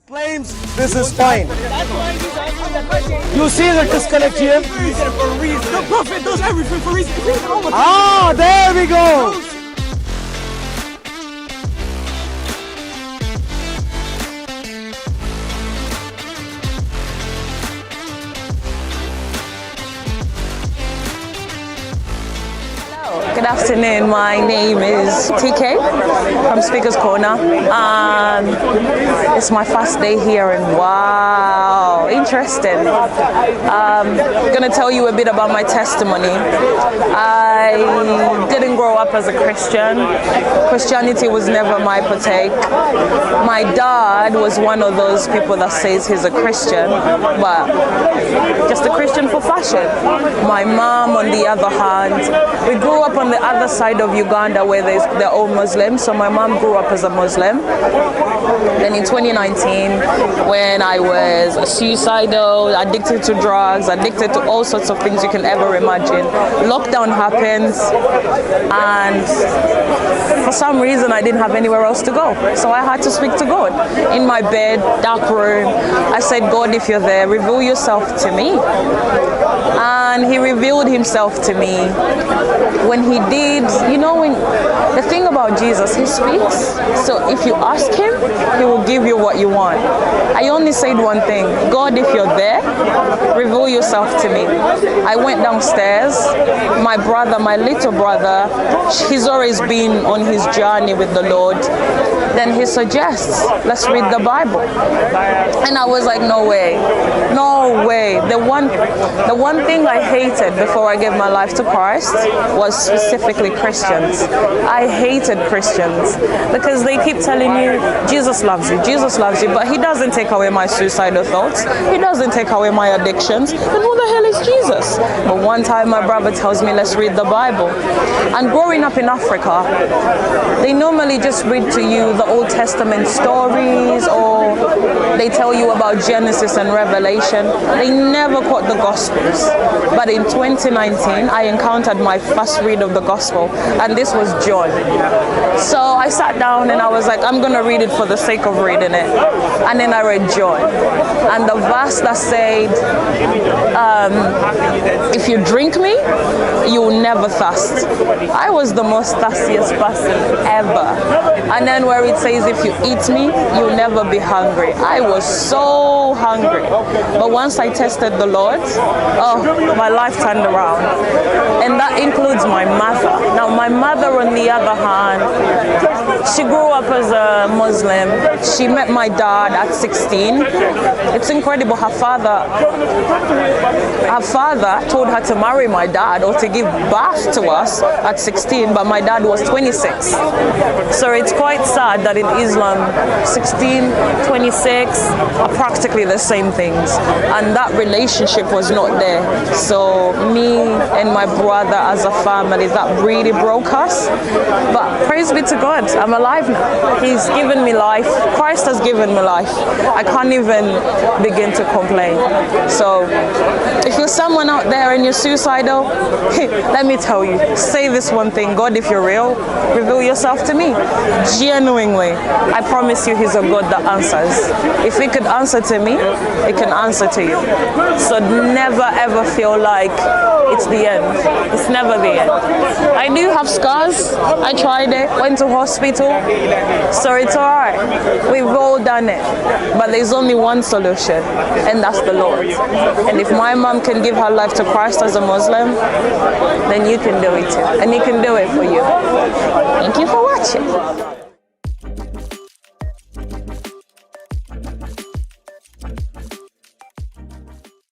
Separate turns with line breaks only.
Claims this is fine. You see the disconnect here?
The prophet does everything for a reason.
Ah, there we go.
Good afternoon, my name is TK from Speaker's Corner. It's my first day here and wow, interesting. I'm going to tell you a bit about my testimony. I didn't grow up as a Christian. Christianity was never my partake. My dad was one of those people that says he's a Christian, but just a Christian for fashion. My mom, on the other hand, we grew up on the other side of Uganda where they're all Muslims, so my mom grew up as a Muslim. Then in 2019, when I was suicidal, addicted to drugs, addicted to all sorts of things you can ever imagine, lockdown happens, and for some reason I didn't have anywhere else to go, so I had to speak to God. In my bed, dark room, I said, God, if you're there, reveal yourself to me. And he revealed himself to me. When he did, you know, when the thing about Jesus, he speaks. So if you ask him, he will give you what you want. I only said one thing: God, if you're there, reveal yourself to me. I went downstairs. My brother, my little brother, he's always been on his journey with the Lord. Then he suggests, let's read the Bible. And I was like, no way, no way. The one thing I hated before I gave my life to Christ was specifically Christians. I hated Christians because they keep telling you, Jesus loves you, but he doesn't take away my suicidal thoughts. He doesn't take away my addictions. Then who the hell is Jesus? But one time my brother tells me, let's read the Bible. And growing up in Africa, they normally just read to you the Old Testament stories, or they tell you about Genesis and Revelation. They never quote the Gospels. But in 2019, I encountered my first read of the Gospel, and this was John. So I sat down and I was like, I'm going to read it for the sake of reading it. And then I read John. And the verse that said, if you drink me, you will never thirst. I was the most thirstiest person ever. And then where it says, if you eat me, you'll never be hungry. I was so hungry. But once I tested the Lord, oh, my life turned around. And that includes my mother. Now, my mother, on the other hand, she grew up as a Muslim. She met my dad at 16. It's incredible. Her father told her to marry my dad or to give birth to us at 16, but my dad was 26. So it's quite sad that in Islam, 16, 26 are practically the same things. And that relationship was not there. So me and my brother as a family, that really broke us. But praise be to God, I'm alive now. He's given me life. Christ has given me life. I can't even begin to complain. So if you're someone out there and you're suicidal, let me tell you, say this one thing: God, if you're real, reveal yourself to me. Genuinely, I promise you, he's a God that answers. If he could answer to me, he can answer to you. So never ever feel like it's the end. It's never the end. I do have scars. I tried it, went to hospital, so it's alright. We've all done it. But there's only one solution, and that's the Lord. And if my mom can give her life to Christ as a Muslim, then you can do it too. And he can do it for you. Thank you for watching.